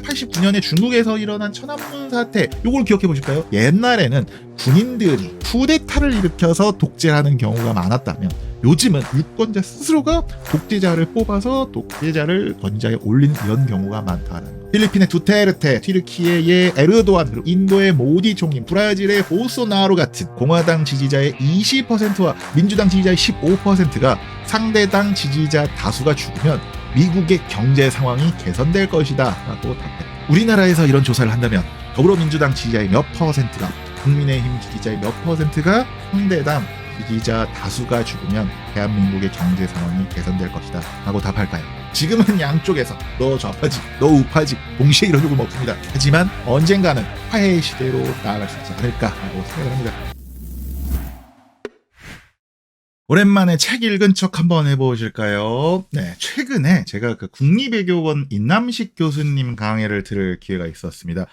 1989년에 중국에서 일어난 천안문 사태, 요걸 기억해 보실까요? 옛날에는 군인들이 쿠데타를 일으켜서 독재하는 경우가 많았다면 요즘은 유권자 스스로가 독재자를 뽑아서 독재자를 권좌에 올린 이런 경우가 많다는 거. 필리핀의 두테르테, 튀르키예의 에르도안, 그리고 인도의 모디 총리, 브라질의 보소나로 같은 공화당 지지자의 20%와 민주당 지지자의 15%가 상대당 지지자 다수가 죽으면 미국의 경제 상황이 개선될 것이다 라고 답했다. 우리나라에서 이런 조사를 한다면 더불어민주당 지지자의 몇 퍼센트가, 국민의힘 지지자의 몇 퍼센트가 상대당 지지자 다수가 죽으면 대한민국의 경제 상황이 개선될 것이다 라고 답할까요? 지금은 양쪽에서 너 좌파지 너 우파지 동시에 이런 욕을 먹습니다. 하지만 언젠가는 화해의 시대로 나아갈 수 있지 않을까라고 생각을 합니다. 오랜만에 책 읽은 척 한번 해보실까요? 네, 최근에 제가 그 국립외교원 인남식 교수님 강의를 들을 기회가 있었습니다.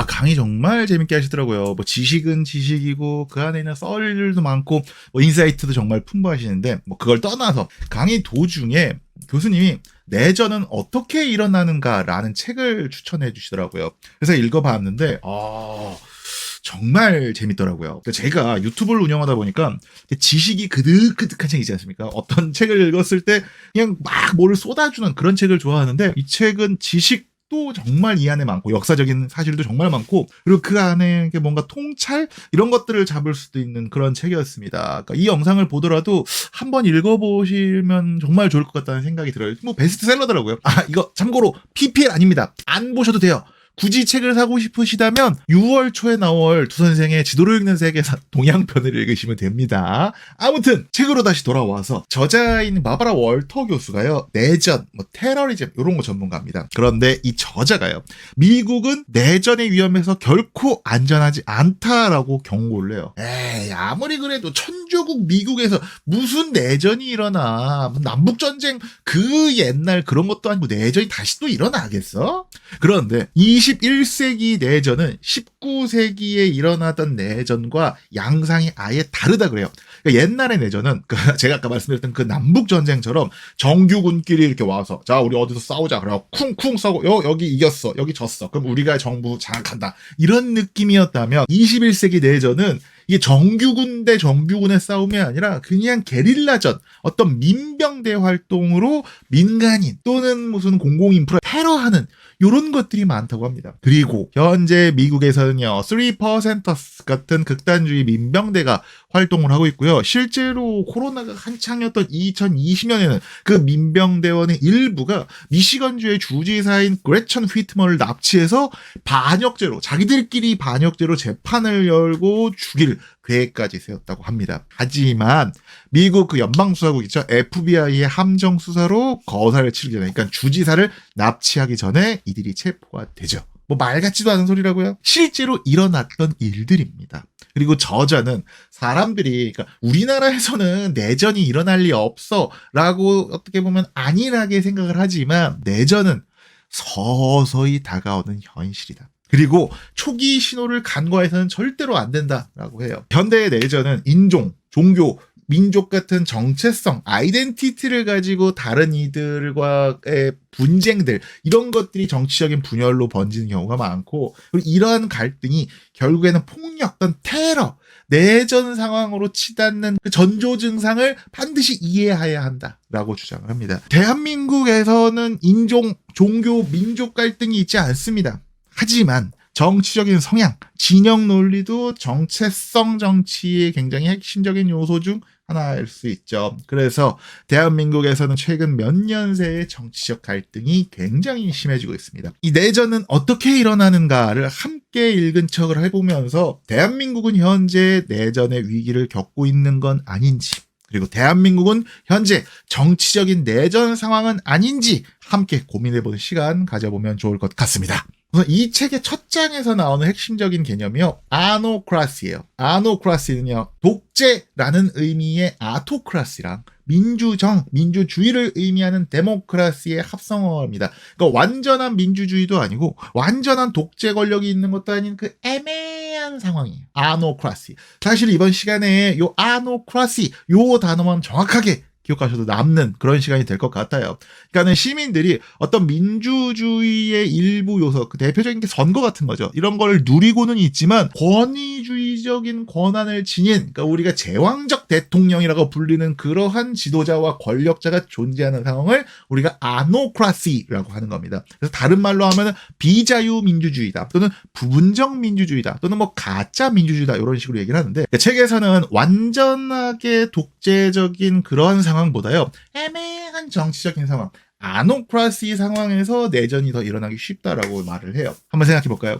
강의 정말 재밌게 하시더라고요. 뭐 지식은 지식이고 그 안에 있는 썰들도 많고 뭐 인사이트도 정말 풍부하시는데 뭐 그걸 떠나서 강의 도중에 교수님이 내전은 어떻게 일어나는가라는 책을 추천해 주시더라고요. 그래서 읽어봤는데 정말 재밌더라고요. 제가 유튜브를 운영하다 보니까 지식이 그득그득한 책 있지 않습니까? 어떤 책을 읽었을 때 그냥 막 뭐를 쏟아주는 그런 책을 좋아하는데 이 책은 지식도 정말 이 안에 많고 역사적인 사실도 정말 많고 그리고 그 안에 뭔가 통찰 이런 것들을 잡을 수도 있는 그런 책이었습니다. 그러니까 이 영상을 보더라도 한번 읽어보시면 정말 좋을 것 같다는 생각이 들어요. 뭐 베스트셀러더라고요. 이거 참고로 PPL 아닙니다. 안 보셔도 돼요. 굳이 책을 사고 싶으시다면 6월 초에 나올 두 선생의 지도를 읽는 세계사 동양편을 읽으시면 됩니다. 아무튼 책으로 다시 돌아와서 저자인 바바라 월터 교수가요. 내전, 테러리즘 이런 거 전문가입니다. 그런데 이 저자가요. 미국은 내전의 위험에서 결코 안전하지 않다라고 경고를 해요. 아무리 그래도 천조국 미국에서 무슨 내전이 일어나. 남북전쟁 그 옛날 그런 것도 아니고 내전이 다시 또 일어나겠어? 그런데 21세기 내전은 19세기에 일어나던 내전과 양상이 아예 다르다 그래요. 그러니까 옛날의 내전은 제가 아까 말씀드렸던 그 남북전쟁처럼 정규군끼리 이렇게 와서 자 우리 어디서 싸우자 그래서 쿵쿵 싸우고 여기 이겼어 여기 졌어 그럼 우리가 정부 장악한다 이런 느낌이었다면 21세기 내전은 이게 정규군 대 정규군의 싸움이 아니라 그냥 게릴라전, 어떤 민병대 활동으로 민간인 또는 무슨 공공인프라 테러하는 이런 것들이 많다고 합니다. 그리고 현재 미국에서는요 3%ers 같은 극단주의 민병대가 활동을 하고 있고요. 실제로 코로나가 한창이었던 2020년에는 그 민병대원의 일부가 미시건주의 주지사인 그레천 휘트머를 납치해서 반역죄로 자기들끼리 반역죄로 재판을 열고 죽일 계획까지 세웠다고 합니다. 하지만 미국 그 연방수사국 있죠. FBI의 함정 수사로 거사를 치르기 전에 그러니까 주지사를 납치하기 전에 이들이 체포가 되죠. 뭐 말 같지도 않은 소리라고요. 실제로 일어났던 일들입니다. 그리고 저자는 사람들이 그러니까 우리나라에서는 내전이 일어날 리 없어 라고 어떻게 보면 안일하게 생각을 하지만 내전은 서서히 다가오는 현실이다. 그리고 초기 신호를 간과해서는 절대로 안 된다라고 해요. 현대의 내전은 인종, 종교, 민족 같은 정체성, 아이덴티티를 가지고 다른 이들과의 분쟁들 이런 것들이 정치적인 분열로 번지는 경우가 많고 그리고 이러한 갈등이 결국에는 폭력 또는 테러, 내전 상황으로 치닫는 그 전조 증상을 반드시 이해해야 한다라고 주장을 합니다. 대한민국에서는 인종, 종교, 민족 갈등이 있지 않습니다. 하지만 정치적인 성향, 진영 논리도 정체성 정치의 굉장히 핵심적인 요소 중 하나일 수 있죠. 그래서 대한민국에서는 최근 몇 년 새의 정치적 갈등이 굉장히 심해지고 있습니다. 이 내전은 어떻게 일어나는가를 함께 읽은 척을 해보면서 대한민국은 현재 내전의 위기를 겪고 있는 건 아닌지 그리고 대한민국은 현재 정치적인 내전 상황은 아닌지 함께 고민해보는 시간 가져보면 좋을 것 같습니다. 우선 이 책의 첫 장에서 나오는 핵심적인 개념이요. 아노크라시예요. 아노크라시는요. 독재라는 의미의 아토크라시랑 민주주의를 의미하는 데모크라시의 합성어입니다. 그러니까 완전한 민주주의도 아니고 완전한 독재 권력이 있는 것도 아닌 그 애매한 상황이에요. 아노크라시. 사실 이번 시간에 요 아노크라시 요 단어만 정확하게 기억하셔도 남는 그런 시간이 될 것 같아요. 그러니까는 시민들이 어떤 민주주의의 일부 요소, 그 대표적인 게 선거 같은 거죠. 이런 걸 누리고는 있지만 권위주의적인 권한을 지닌, 그러니까 우리가 제왕적 대통령이라고 불리는 그러한 지도자와 권력자가 존재하는 상황을 우리가 아노크라시라고 하는 겁니다. 그래서 다른 말로 하면은 비자유민주주의다, 또는 부분적 민주주의다, 또는 뭐 가짜 민주주의다, 이런 식으로 얘기를 하는데, 책에서는 완전하게 독재적인 그런 상황보다요, 애매한 정치적인 상황, 아노크라시 상황에서 내전이 더 일어나기 쉽다라고 말을 해요. 한번 생각해 볼까요?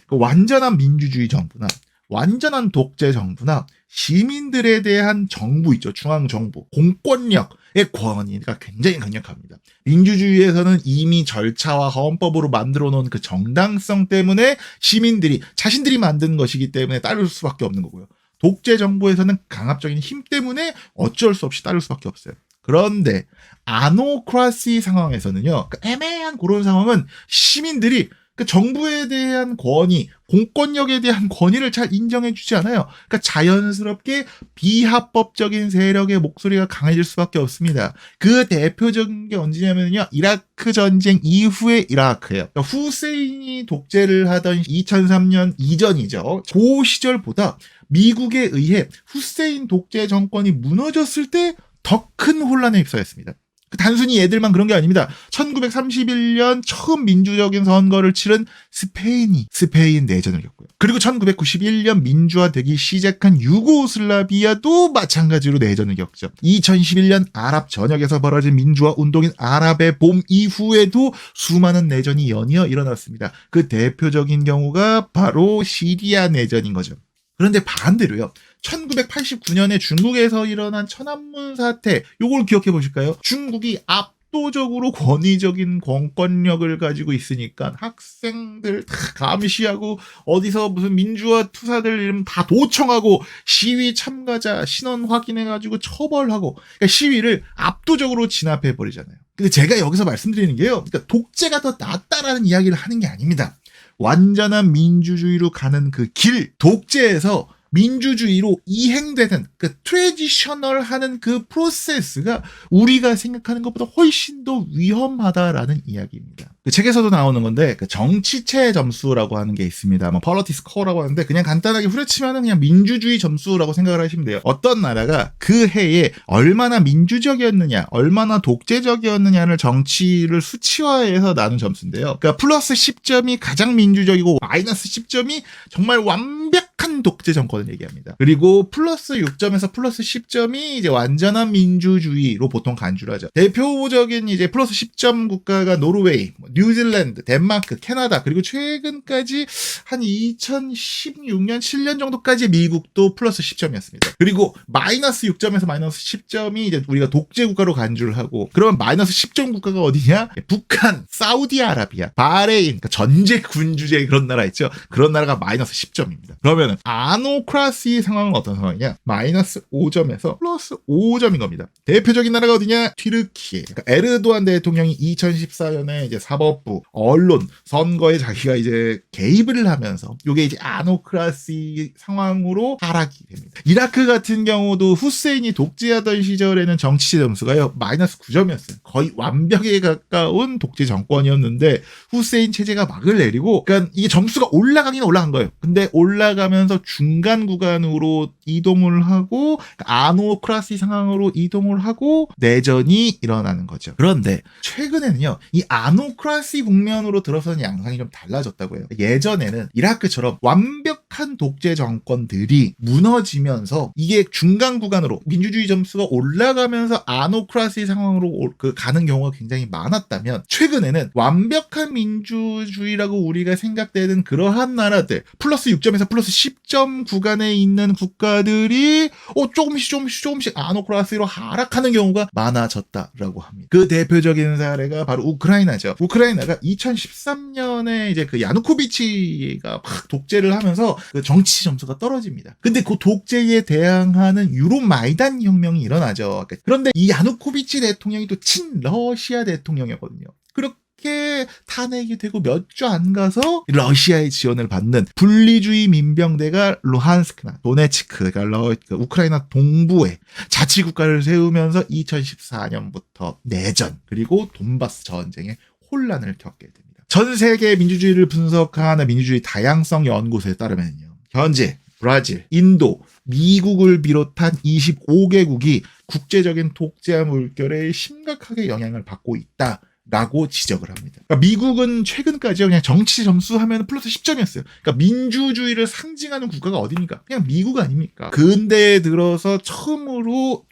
그 완전한 민주주의 정부나 완전한 독재 정부나 시민들에 대한 정부 있죠. 중앙정부, 공권력의 권위가 굉장히 강력합니다. 민주주의에서는 이미 절차와 헌법으로 만들어 놓은 그 정당성 때문에 시민들이 자신들이 만든 것이기 때문에 따를 수밖에 없는 거고요. 독재 정부에서는 강압적인 힘 때문에 어쩔 수 없이 따를 수밖에 없어요. 그런데 아노크라시 상황에서는요, 그러니까 애매한 그런 상황은 시민들이 그 정부에 대한 권위, 공권력에 대한 권위를 잘 인정해주지 않아요. 그러니까 자연스럽게 비합법적인 세력의 목소리가 강해질 수밖에 없습니다. 그 대표적인 게 언제냐면요, 이라크 전쟁 이후의 이라크예요. 그러니까 후세인이 독재를 하던 2003년 이전이죠. 그 시절보다 미국에 의해 후세인 독재 정권이 무너졌을 때 더 큰 혼란에 휩싸였습니다. 단순히 얘들만 그런 게 아닙니다. 1931년 처음 민주적인 선거를 치른 스페인 내전을 겪고요. 그리고 1991년 민주화되기 시작한 유고슬라비아도 마찬가지로 내전을 겪죠. 2011년 아랍 전역에서 벌어진 민주화 운동인 아랍의 봄 이후에도 수많은 내전이 연이어 일어났습니다. 그 대표적인 경우가 바로 시리아 내전인 거죠. 그런데 반대로요, 1989년에 중국에서 일어난 천안문 사태, 요걸 기억해 보실까요? 중국이 압도적으로 권위적인 공권력을 가지고 있으니까 학생들 다 감시하고 어디서 무슨 민주화 투사들 이름 다 도청하고 시위 참가자 신원 확인해가지고 처벌하고, 그러니까 시위를 압도적으로 진압해 버리잖아요. 근데 제가 여기서 말씀드리는 게요, 그러니까 독재가 더 낫다라는 이야기를 하는 게 아닙니다. 완전한 민주주의로 가는 그 길, 독재에서 민주주의로 이행되는 그 트레디셔널 하는 그 프로세스가 우리가 생각하는 것보다 훨씬 더 위험하다라는 이야기입니다. 그 책에서도 나오는 건데, 그 정치체 점수라고 하는 게 있습니다. 뭐 폴리티 스코어라고 하는데, 그냥 간단하게 후려치면은 그냥 민주주의 점수라고 생각을 하시면 돼요. 어떤 나라가 그 해에 얼마나 민주적이었느냐, 얼마나 독재적이었느냐를 정치를 수치화해서 나눈 점수인데요. 그러니까 플러스 10점이 가장 민주적이고 마이너스 10점이 정말 완벽한 독재 정권을 얘기합니다. 그리고 플러스 6점에서 플러스 10점이 이제 완전한 민주주의로 보통 간주를 하죠. 대표적인 이제 플러스 10점 국가가 노르웨이, 뉴질랜드, 덴마크, 캐나다, 그리고 최근까지 한 2016년, 7년 정도까지 미국도 플러스 10점이었습니다. 그리고 마이너스 6점에서 마이너스 10점이 이제 우리가 독재 국가로 간주를 하고, 그러면 마이너스 10점 국가가 어디냐? 북한, 사우디아라비아, 바레인, 그러니까 전제 군주제 그런 나라 있죠. 그런 나라가 마이너스 10점입니다. 그러면은 아노크라시 상황은 어떤 상황이냐? 마이너스 5점에서 플러스 5점인 겁니다. 대표적인 나라가 어디냐? 튀르키예. 그러니까 에르도안 대통령이 2014년에 이제 사법부, 언론, 선거에 자기가 이제 개입을 하면서 이게 이제 아노크라시 상황으로 하락이 됩니다. 이라크 같은 경우도 후세인이 독재하던 시절에는 정치 점수가요, 마이너스 9점이었어요. 거의 완벽에 가까운 독재 정권이었는데 후세인 체제가 막을 내리고, 그러니까 이게 점수가 올라가긴 올라간 거예요. 근데 올라가면서 중간 구간으로 이동을 하고, 그러니까 아노크라시 상황으로 이동을 하고 내전이 일어나는 거죠. 그런데 최근에는요, 이 아노크라시 국면으로 들어서는 양상이 좀 달라졌다고 해요. 예전에는 이라크처럼 완벽한 독재 정권들이 무너지면서 이게 중간 구간으로 민주주의 점수가 올라가면서 아노크라시 상황으로 가는 경우가 굉장히 많았다면, 최근에는 완벽한 민주주의라고 우리가 생각되는 그러한 나라들, 플러스 6점에서 플러스 10점 구간에 있는 국가들이 조금씩 아노크라시로 하락하는 경우가 많아졌다라고 합니다. 그 대표적인 사례가 바로 우크라이나죠. 우크라이나가 2013년에 이제 그 야누코비치가 막 독재를 하면서 그 정치 점수가 떨어집니다. 근데 그 독재에 대항하는 유로마이단 혁명이 일어나죠. 그런데 이 야누코비치 대통령이 또 친러시아 대통령이었거든요. 그렇기 쉽게 탄핵이 되고 몇 주 안 가서 러시아의 지원을 받는 분리주의 민병대가 루한스크나 도네츠크, 그러니까 우크라이나 동부에 자치국가를 세우면서 2014년부터 내전 그리고 돈바스 전쟁의 혼란을 겪게 됩니다. 전 세계 민주주의를 분석하는 민주주의 다양성 연구소에 따르면요, 현재 브라질, 인도, 미국을 비롯한 25개국이 국제적인 독재 물결에 심각하게 영향을 받고 있다라고 지적을 합니다. 그러니까 미국은 최근까지 그냥 정치 점수하면 플러스 10점이었어요. 그러니까 민주주의를 상징하는 국가가 어디입니까? 그냥 미국 아닙니까? 근대에 들어서 처음으로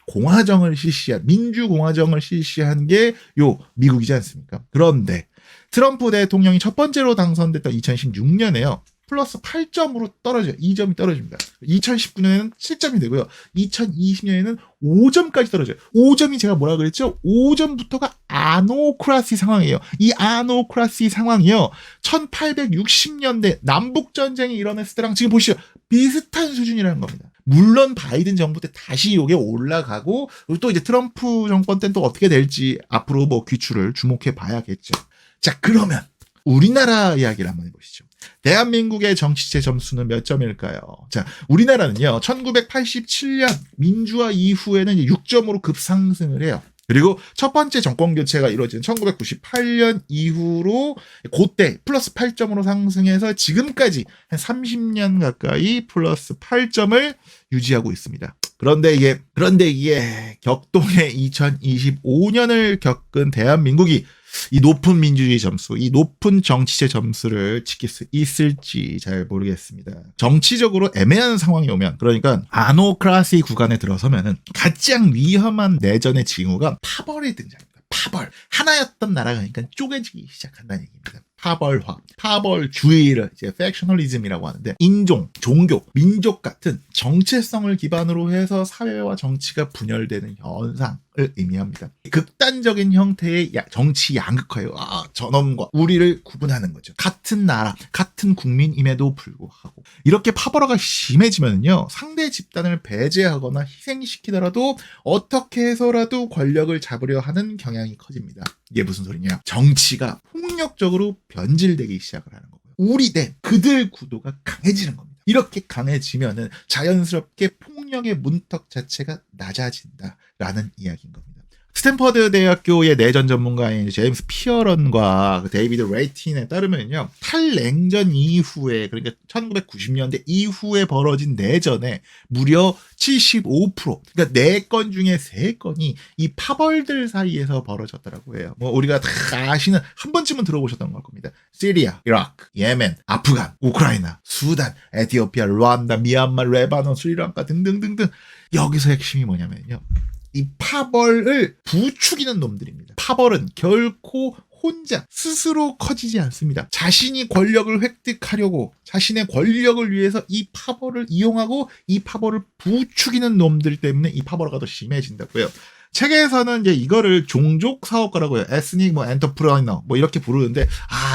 민주공화정을 실시한 게 요 미국이지 않습니까? 그런데 트럼프 대통령이 첫 번째로 당선됐던 2016년에요. 플러스 8점으로 떨어져요. 2점이 떨어집니다. 2019년에는 7점이 되고요. 2020년에는 5점까지 떨어져요. 5점이 제가 뭐라 그랬죠? 5점부터가 아노크라시 상황이에요. 이 아노크라시 상황이요. 1860년대 남북전쟁이 일어났을 때랑 지금 보시죠. 비슷한 수준이라는 겁니다. 물론 바이든 정부 때 다시 이게 올라가고, 그리고 또 이제 트럼프 정권 때는 또 어떻게 될지 앞으로 뭐 귀추를 주목해 봐야겠죠. 자, 그러면 우리나라 이야기를 한번 해보시죠. 대한민국의 정치체 점수는 몇 점일까요? 자, 우리나라는요, 1987년 민주화 이후에는 6점으로 급상승을 해요. 그리고 첫 번째 정권 교체가 이루어진 1998년 이후로 그때 플러스 8점으로 상승해서 지금까지 한 30년 가까이 플러스 8점을 유지하고 있습니다. 그런데 이게 격동의 2025년을 겪은 대한민국이 이 높은 민주주의 점수, 이 높은 정치체 점수를 지킬 수 있을지 잘 모르겠습니다. 정치적으로 애매한 상황이 오면, 그러니까 아노크라시 구간에 들어서면은 가장 위험한 내전의 징후가 파벌이 등장합니다. 파벌. 하나였던 나라가 그러니까 쪼개지기 시작한다는 얘기입니다. 파벌화, 파벌주의를 이제 팩셔널리즘이라고 하는데, 인종, 종교, 민족 같은 정체성을 기반으로 해서 사회와 정치가 분열되는 현상을 의미합니다. 극단적인 형태의 정치 양극화예요. 저놈과 우리를 구분하는 거죠. 같은 나라, 같은 국민임에도 불구하고 이렇게 파벌화가 심해지면요, 상대 집단을 배제하거나 희생시키더라도 어떻게 해서라도 권력을 잡으려 하는 경향이 커집니다. 이게 무슨 소리냐? 정치가 폭력적으로 변질되기 시작을 하는 거고요. 우리 대 그들 구도가 강해지는 겁니다. 이렇게 강해지면은 자연스럽게 폭력의 문턱 자체가 낮아진다라는 이야기인 겁니다. 스탠퍼드 대학교의 내전 전문가인 제임스 피어런과 데이비드 레이틴에 따르면요, 탈냉전 이후에, 그러니까 1990년대 이후에 벌어진 내전에 무려 75%, 그러니까 4건 중에 3건이 이 파벌들 사이에서 벌어졌다라고 해요. 뭐 우리가 다 아시는, 한 번쯤은 들어보셨던 걸 겁니다. 시리아, 이라크, 예멘, 아프간, 우크라이나, 수단, 에티오피아, 루안다, 미얀마, 레바논, 스리랑카 등등등등. 여기서 핵심이 뭐냐면요, 이 파벌을 부추기는 놈들입니다. 파벌은 결코 혼자 스스로 커지지 않습니다. 자신이 권력을 획득하려고, 자신의 권력을 위해서 이 파벌을 이용하고 이 파벌을 부추기는 놈들 때문에 이 파벌화가 더 심해진다고요. 책에서는 이제 이거를 종족 사업가라고 해요. 에스닉 엔터프라이너 이렇게 부르는데,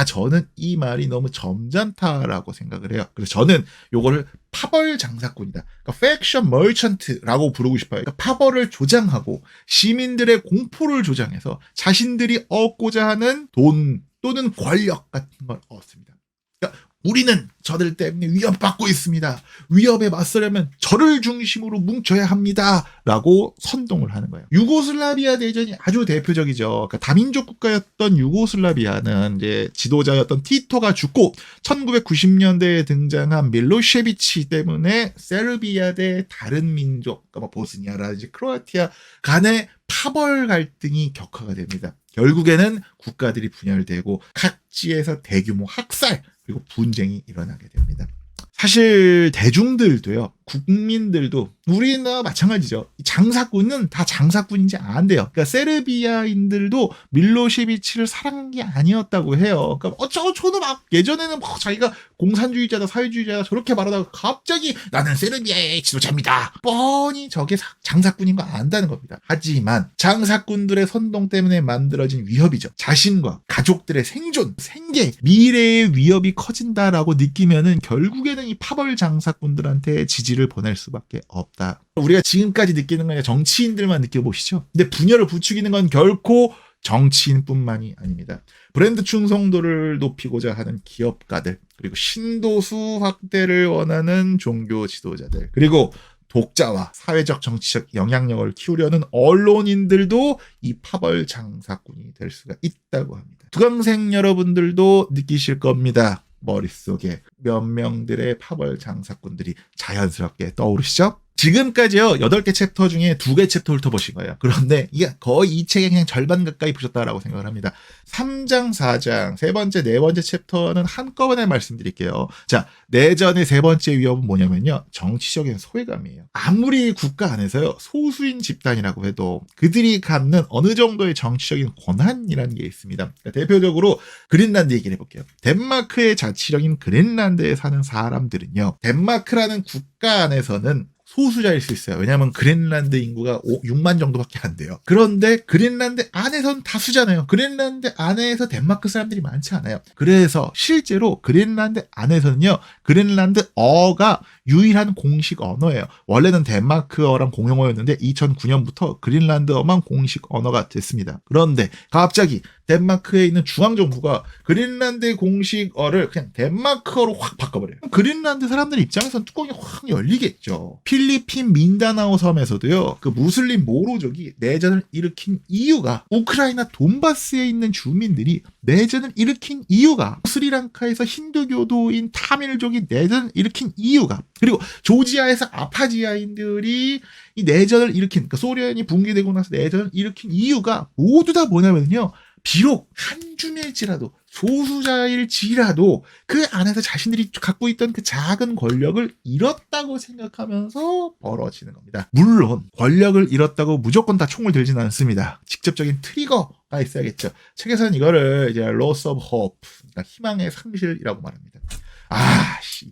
저는 이 말이 너무 점잖다라고 생각을 해요. 그래서 저는 요거를 파벌 장사꾼이다, 그러니까 팩션 머천트라고 부르고 싶어요. 그러니까 파벌을 조장하고 시민들의 공포를 조장해서 자신들이 얻고자 하는 돈 또는 권력 같은 걸 얻습니다. 그러니까 우리는 저들 때문에 위협받고 있습니다. 위협에 맞서려면 저를 중심으로 뭉쳐야 합니다. 라고 선동을 하는 거예요. 유고슬라비아 대전이 아주 대표적이죠. 그러니까 다민족 국가였던 유고슬라비아는 이제 지도자였던 티토가 죽고 1990년대에 등장한 밀로셰비치 때문에 세르비아 대 다른 민족, 그러니까 보스니아라든지 크로아티아 간의 파벌 갈등이 격화가 됩니다. 결국에는 국가들이 분열되고 각지에서 대규모 학살 그리고 분쟁이 일어나게 됩니다. 사실 대중들도요, 국민들도 우리나 마찬가지죠. 장사꾼은 다 장사꾼인지 안 돼요. 그러니까 세르비아인들도 밀로셰비치를 사랑한 게 아니었다고 해요. 그러니까 저도 막 예전에는 자기가 공산주의자다 사회주의자다 저렇게 말하다가 갑자기 나는 세르비아의 지도자입니다. 뻔히 저게 장사꾼인 거 안다는 겁니다. 하지만 장사꾼들의 선동 때문에 만들어진 위협이죠. 자신과 가족들의 생존, 생계, 미래의 위협이 커진다라고 느끼면은 결국에는 이 파벌 장사꾼들한테 지지를 보낼 수밖에 없다. 우리가 지금까지 느끼는 건 정치인들만 느껴보시죠. 근데 분열을 부추기는 건 결코 정치인뿐만이 아닙니다. 브랜드 충성도를 높이고자 하는 기업가들, 그리고 신도수 확대를 원하는 종교 지도자들, 그리고 독자와 사회적 정치적 영향력을 키우려는 언론인들도 이 파벌 장사꾼이 될 수가 있다고 합니다. 두강생 여러분들도 느끼실 겁니다. 머릿속에 몇 명들의 파벌 장사꾼들이 자연스럽게 떠오르시죠? 지금까지요 8개 챕터 중에 2개 챕터 훑어보신 거예요. 그런데 이게 거의 이 책의 그냥 절반 가까이 보셨다라고 생각을 합니다. 3장, 4장, 세 번째, 네 번째 챕터는 한꺼번에 말씀드릴게요. 자, 내전의 세 번째 위협은 뭐냐면요, 정치적인 소외감이에요. 아무리 국가 안에서요 소수인 집단이라고 해도 그들이 갖는 어느 정도의 정치적인 권한이라는 게 있습니다. 그러니까 대표적으로 그린란드 얘기를 해볼게요. 덴마크의 자치령인 그린란드에 사는 사람들은요, 덴마크라는 국가 안에서는 소수자일 수 있어요. 왜냐하면 그린란드 인구가 6만 정도밖에 안 돼요. 그런데 그린란드 안에서는 다수잖아요. 그린란드 안에서 덴마크 사람들이 많지 않아요. 그래서 실제로 그린란드 안에서는요, 그린란드어가 유일한 공식 언어예요. 원래는 덴마크어랑 공용어였는데 2009년부터 그린란드어만 공식 언어가 됐습니다. 그런데 갑자기 덴마크에 있는 중앙정부가 그린란드의 공식어를 그냥 덴마크어로 확 바꿔버려요. 그린란드 사람들 입장에서는 뚜껑이 확 열리겠죠. 필리핀 민다나오 섬에서도요, 그 무슬림 모로족이 내전을 일으킨 이유가, 우크라이나 돈바스에 있는 주민들이 내전을 일으킨 이유가, 스리랑카에서 힌두교도인 타밀족이 내전을 일으킨 이유가, 그리고 조지아에서 아파지아인들이 이 내전을 일으킨, 그러니까 소련이 붕괴되고 나서 내전을 일으킨 이유가 모두 다 뭐냐면요, 비록 한 줌일지라도 소수자일지라도 그 안에서 자신들이 갖고 있던 그 작은 권력을 잃었다고 생각하면서 벌어지는 겁니다. 물론 권력을 잃었다고 무조건 다 총을 들지는 않습니다. 직접적인 트리거가 있어야겠죠. 책에서는 이거를 이제 loss of hope, 그러니까 희망의 상실이라고 말합니다.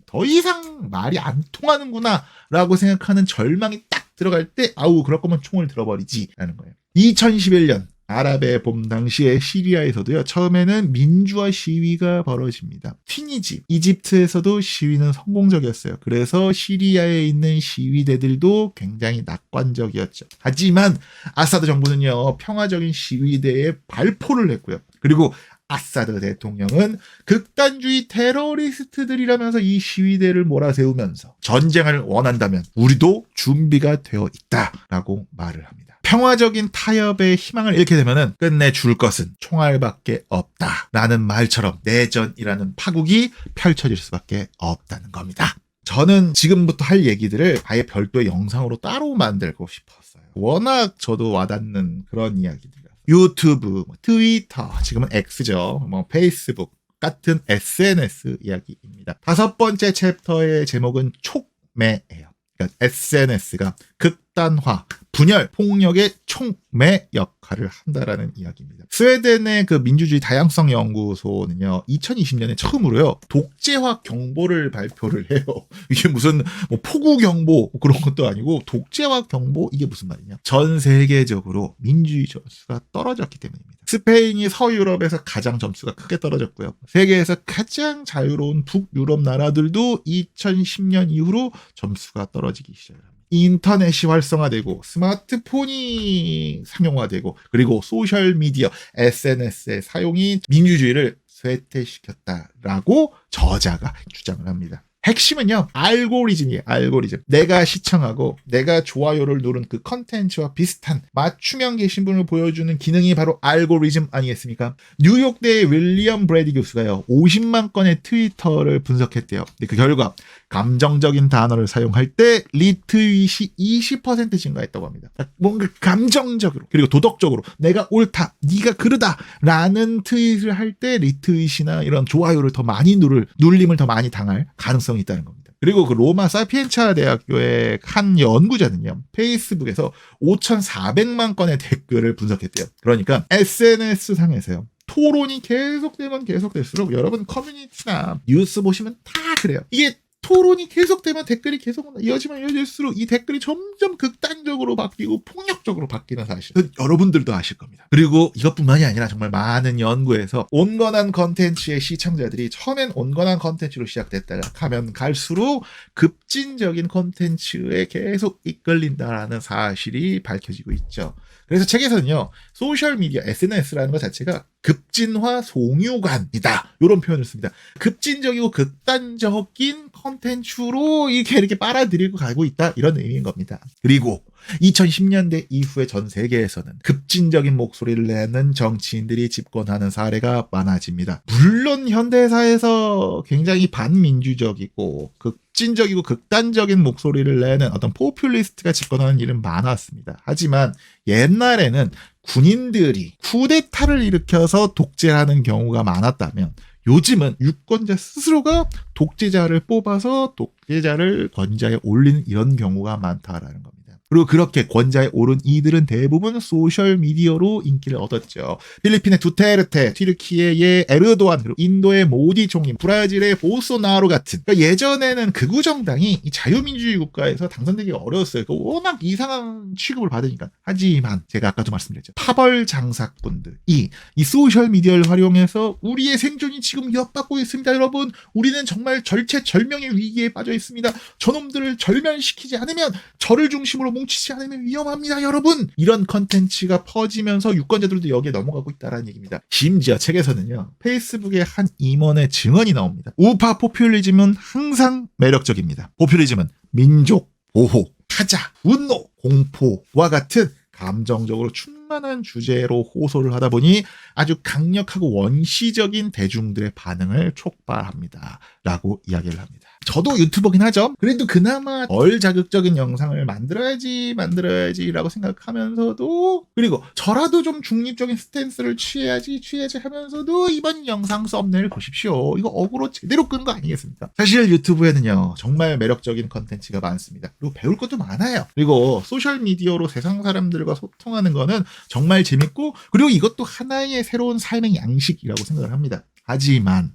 더 이상 말이 안 통하는구나 라고 생각하는 절망이 딱 들어갈 때, 그럴 거면 총을 들어버리지 라는 거예요. 2011년 아랍의 봄 당시에 시리아에서도요, 처음에는 민주화 시위가 벌어집니다. 튀니지, 이집트에서도 시위는 성공적이었어요. 그래서 시리아에 있는 시위대들도 굉장히 낙관적이었죠. 하지만 아사드 정부는요, 평화적인 시위대에 발포를 했고요. 그리고 아사드 대통령은 극단주의 테러리스트들이라면서 이 시위대를 몰아세우면서 전쟁을 원한다면 우리도 준비가 되어 있다라고 말을 합니다. 평화적인 타협의 희망을 잃게 되면 끝내줄 것은 총알밖에 없다라는 말처럼 내전이라는 파국이 펼쳐질 수밖에 없다는 겁니다. 저는 지금부터 할 얘기들을 아예 별도의 영상으로 따로 만들고 싶었어요. 워낙 저도 와닿는 그런 이야기들. 유튜브, 트위터, 지금은 X죠. 페이스북 같은 SNS 이야기입니다. 5번째 챕터의 제목은 촉매예요. 그러니까 SNS가 극단화, 분열, 폭력의 촉매 역할을 한다라는 이야기입니다. 스웨덴의 그 민주주의 다양성 연구소는요, 2020년에 처음으로요, 독재화 경보를 발표를 해요. 이게 무슨 폭우 경보 그런 것도 아니고 독재화 경보, 이게 무슨 말이냐? 전 세계적으로 민주주의 점수가 떨어졌기 때문입니다. 스페인이 서유럽에서 가장 점수가 크게 떨어졌고요. 세계에서 가장 자유로운 북유럽 나라들도 2010년 이후로 점수가 떨어지기 시작합니다. 인터넷이 활성화되고 스마트폰이 상용화되고 그리고 소셜미디어, SNS의 사용이 민주주의를 쇠퇴시켰다라고 저자가 주장을 합니다. 핵심은요, 알고리즘이에요. 알고리즘. 내가 시청하고 내가 좋아요를 누른 그 컨텐츠와 비슷한 맞춤형 게시물을 보여주는 기능이 바로 알고리즘 아니겠습니까? 뉴욕대의 윌리엄 브래디 교수가요, 50만 건의 트위터를 분석했대요. 근데 그 결과 감정적인 단어를 사용할 때 리트윗이 20% 증가했다고 합니다. 뭔가 감정적으로 그리고 도덕적으로 내가 옳다, 네가 그르다 라는 트윗을 할 때 리트윗이나 이런 좋아요를 더 많이 눌림을 더 많이 당할 가능성이 있다는 겁니다. 그리고 그 로마 사피엔차 대학교의 한 연구자는요, 페이스북에서 5,400만 건의 댓글을 분석했대요. 그러니까 SNS 상에서요, 토론이 계속되면 계속될수록, 여러분 커뮤니티나 뉴스 보시면 다 그래요. 이게 토론이 계속되면 댓글이 계속 이어지면 이어질수록 이 댓글이 점점 극단적으로 바뀌고 폭력적으로 바뀌는 사실, 여러분들도 아실 겁니다. 그리고 이것뿐만이 아니라 정말 많은 연구에서 온건한 컨텐츠의 시청자들이 처음엔 온건한 컨텐츠로 시작됐다가 가면 갈수록 급진적인 컨텐츠에 계속 이끌린다라는 사실이 밝혀지고 있죠. 그래서 책에서는요, 소셜미디어, SNS라는 것 자체가 급진화 송유관이다. 이런 표현을 씁니다. 급진적이고 극단적인 컨텐츠로 이렇게 빨아들이고 가고 있다. 이런 의미인 겁니다. 그리고 2010년대 이후에 전 세계에서는 급진적인 목소리를 내는 정치인들이 집권하는 사례가 많아집니다. 물론 현대사에서 굉장히 반민주적이고 급진적이고 극단적인 목소리를 내는 어떤 포퓰리스트가 집권하는 일은 많았습니다. 하지만 옛날에는 군인들이 쿠데타를 일으켜서 독재하는 경우가 많았다면 요즘은 유권자 스스로가 독재자를 뽑아서 독재자를 권좌에 올리는 이런 경우가 많다라는 겁니다. 그리고 그렇게 권좌에 오른 이들은 대부분 소셜미디어로 인기를 얻었죠. 필리핀의 두테르테, 튀르키예의 에르도안, 그리고 인도의 모디 총리, 브라질의 보소나로 같은, 그러니까 예전에는 극우 정당이 이 자유민주주의 국가에서 당선되기 어려웠어요. 워낙 이상한 취급을 받으니까. 하지만 제가 아까도 말씀드렸죠. 파벌 장사꾼들이 이 소셜미디어를 활용해서 우리의 생존이 지금 위협받고 있습니다. 여러분, 우리는 정말 절체절명의 위기에 빠져 있습니다. 저놈들을 절멸시키지 않으면, 저를 중심으로 뭉치지 않으면 위험합니다, 여러분. 이런 컨텐츠가 퍼지면서 유권자들도 여기에 넘어가고 있다는 얘기입니다. 심지어 책에서는요, 페이스북의 한 임원의 증언이 나옵니다. 우파 포퓰리즘은 항상 매력적입니다. 포퓰리즘은 민족, 보호, 타자, 분노, 공포와 같은 감정적으로 충만한 주제로 호소를 하다 보니 아주 강력하고 원시적인 대중들의 반응을 촉발합니다. 라고 이야기를 합니다. 저도 유튜버긴 하죠. 그래도 그나마 덜 자극적인 영상을 만들어야지라고 생각하면서도, 그리고 저라도 좀 중립적인 스탠스를 취해야지 하면서도 이번 영상 썸네일 보십시오. 이거 어그로 제대로 끄는 거 아니겠습니까? 사실 유튜브에는요, 정말 매력적인 컨텐츠가 많습니다. 그리고 배울 것도 많아요. 그리고 소셜미디어로 세상 사람들과 소통하는 거는 정말 재밌고, 그리고 이것도 하나의 새로운 삶의 양식이라고 생각을 합니다. 하지만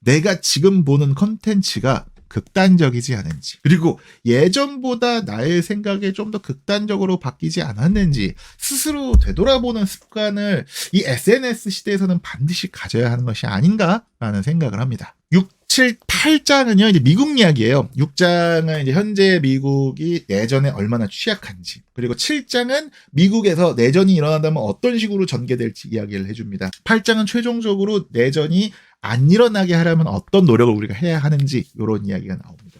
내가 지금 보는 컨텐츠가 극단적이지 않은지, 그리고 예전보다 나의 생각에 좀 더 극단적으로 바뀌지 않았는지 스스로 되돌아보는 습관을 이 SNS 시대에서는 반드시 가져야 하는 것이 아닌가라는 생각을 합니다. 6, 7, 8장은요, 이제 미국 이야기예요. 6장은 이제 현재 미국이 내전에 얼마나 취약한지, 그리고 7장은 미국에서 내전이 일어난다면 어떤 식으로 전개될지 이야기를 해줍니다. 8장은 최종적으로 내전이 안 일어나게 하려면 어떤 노력을 우리가 해야 하는지, 이런 이야기가 나옵니다.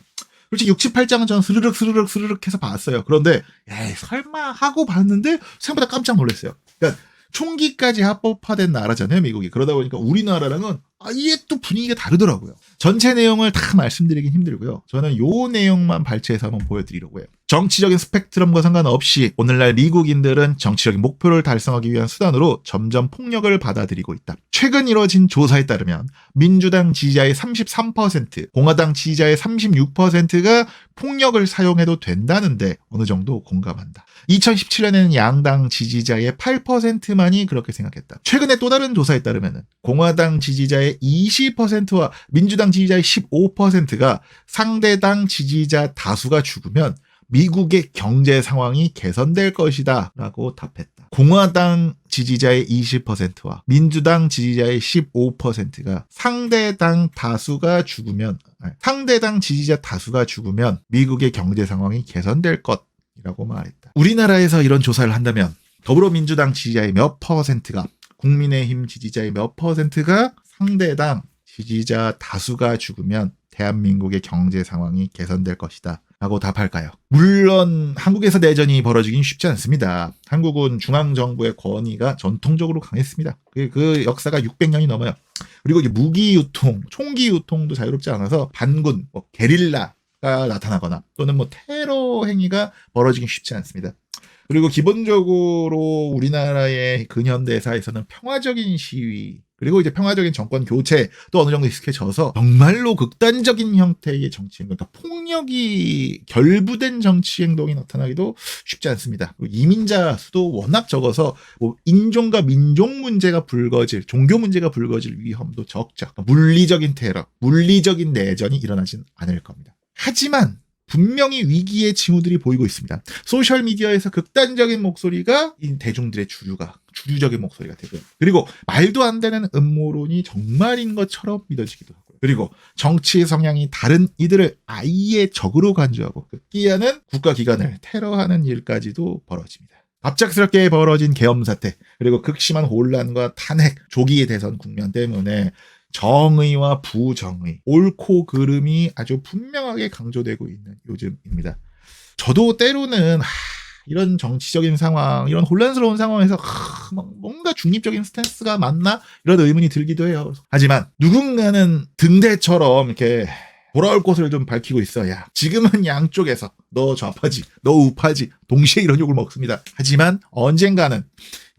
솔직히 6, 7, 8장은 저는 스르륵 해서 봤어요. 그런데 에이, 설마 하고 봤는데 생각보다 깜짝 놀랐어요. 그러니까 총기까지 합법화된 나라잖아요, 미국이. 그러다 보니까 우리나라랑은 아예 또 분위기가 다르더라고요. 전체 내용을 다 말씀드리긴 힘들고요. 저는 요 내용만 발췌해서 한번 보여드리려고 해요. 정치적인 스펙트럼과 상관없이 오늘날 미국인들은 정치적인 목표를 달성하기 위한 수단으로 점점 폭력을 받아들이고 있다. 최근 이뤄진 조사에 따르면 민주당 지지자의 33%, 공화당 지지자의 36%가 폭력을 사용해도 된다는데 어느 정도 공감한다. 2017년에는 양당 지지자의 8%만이 그렇게 생각했다. 최근에 또 다른 조사에 따르면 공화당 지지자의 20%와 민주당 지지자의 15%가 상대당 지지자 다수가 죽으면 미국의 경제 상황이 개선될 것이다 라고 답했다. 공화당 지지자의 20%와 민주당 지지자의 15%가 상대당 지지자 다수가 죽으면 미국의 경제 상황이 개선될 것이라고 말했다. 우리나라에서 이런 조사를 한다면 더불어민주당 지지자의 몇 퍼센트가, 국민의힘 지지자의 몇 퍼센트가 상대당 지지자 다수가 죽으면 대한민국의 경제 상황이 개선될 것이다 라고 답할까요? 물론 한국에서 내전이 벌어지긴 쉽지 않습니다. 한국은 중앙정부의 권위가 전통적으로 강했습니다. 그 역사가 600년이 넘어요. 그리고 이제 무기 유통, 총기 유통도 자유롭지 않아서 반군, 게릴라가 나타나거나 또는 테러 행위가 벌어지긴 쉽지 않습니다. 그리고 기본적으로 우리나라의 근현대사에서는 평화적인 시위, 그리고 이제 평화적인 정권 교체 또 어느 정도 익숙해져서 정말로 극단적인 형태의 정치 행동, 그러니까 폭력이 결부된 정치 행동이 나타나기도 쉽지 않습니다. 이민자 수도 워낙 적어서 인종과 민족 문제가 불거질, 종교 문제가 불거질 위험도 적죠. 그러니까 물리적인 테러, 물리적인 내전이 일어나진 않을 겁니다. 하지만 분명히 위기의 징후들이 보이고 있습니다. 소셜미디어에서 극단적인 목소리가 이 대중들의 주류적인 목소리가 되고요. 그리고 말도 안 되는 음모론이 정말인 것처럼 믿어지기도 하고요. 그리고 정치의 성향이 다른 이들을 아예 적으로 간주하고 극기하는 국가기관을 테러하는 일까지도 벌어집니다. 갑작스럽게 벌어진 계엄 사태, 그리고 극심한 혼란과 탄핵, 조기 대선 국면 때문에 정의와 부정의, 옳고 그름이 아주 분명하게 강조되고 있는 요즘입니다. 저도 때로는 이런 정치적인 상황, 이런 혼란스러운 상황에서 뭔가 중립적인 스탠스가 맞나? 이런 의문이 들기도 해요. 하지만 누군가는 등대처럼 이렇게 돌아올 곳을 좀 밝히고 있어야 지금은 양쪽에서 너 좌파지, 너 우파지 동시에 이런 욕을 먹습니다. 하지만 언젠가는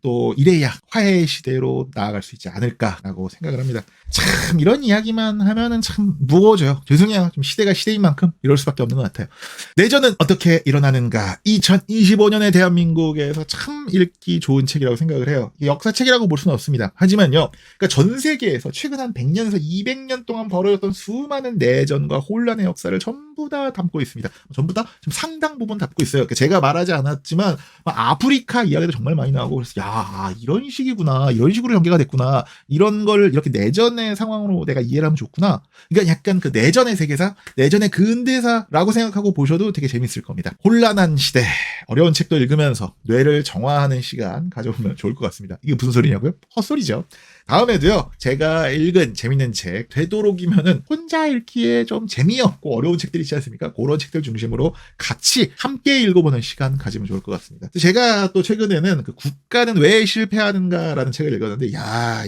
또 이래야 화해의 시대로 나아갈 수 있지 않을까라고 생각을 합니다. 참 이런 이야기만 하면은 참 무거워져요. 죄송해요. 좀 시대가 시대인 만큼 이럴 수밖에 없는 것 같아요. 내전은 어떻게 일어나는가? 2025년의 대한민국에서 참 읽기 좋은 책이라고 생각을 해요. 역사책이라고 볼 수는 없습니다. 하지만요. 그러니까 전 세계에서 최근 한 100년에서 200년 동안 벌어졌던 수많은 내전과 혼란의 역사를 전부 다 담고 있습니다. 전부 다 지금 상당 부분 담고 있어요. 그러니까 제가 말하지 않았지만 아프리카 이야기도 정말 많이 나오고 그래서 이런 식이구나. 이런 식으로 전개가 됐구나. 이런 걸 이렇게 내전의 상황으로 내가 이해를 하면 좋구나. 그러니까 약간 그 내전의 세계사, 내전의 근대사라고 생각하고 보셔도 되게 재밌을 겁니다. 혼란한 시대, 어려운 책도 읽으면서 뇌를 정화하는 시간 가져보면 좋을 것 같습니다. 이게 무슨 소리냐고요? 헛소리죠. 다음에도요, 제가 읽은 재밌는 책, 되도록이면은 혼자 읽기에 좀 재미없고 어려운 책들이 있지 않습니까? 그런 책들 중심으로 같이 함께 읽어보는 시간 가지면 좋을 것 같습니다. 제가 또 최근에는 그 국가는 왜 실패하는가라는 책을 읽었는데,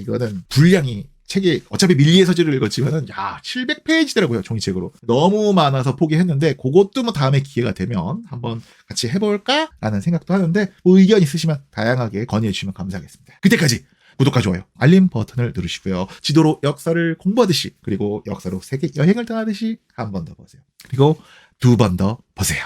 이거는 분량이 책이 어차피 밀리의 서재를 읽었지만은 700페이지더라고요. 종이책으로. 너무 많아서 포기했는데 그것도 뭐 다음에 기회가 되면 한번 같이 해볼까? 라는 생각도 하는데 뭐 의견 있으시면 다양하게 건의해 주시면 감사하겠습니다. 그때까지 구독과 좋아요, 알림 버튼을 누르시고요. 지도로 역사를 공부하듯이 그리고 역사로 세계 여행을 떠나듯이 한 번 더 보세요. 그리고 두 번 더 보세요.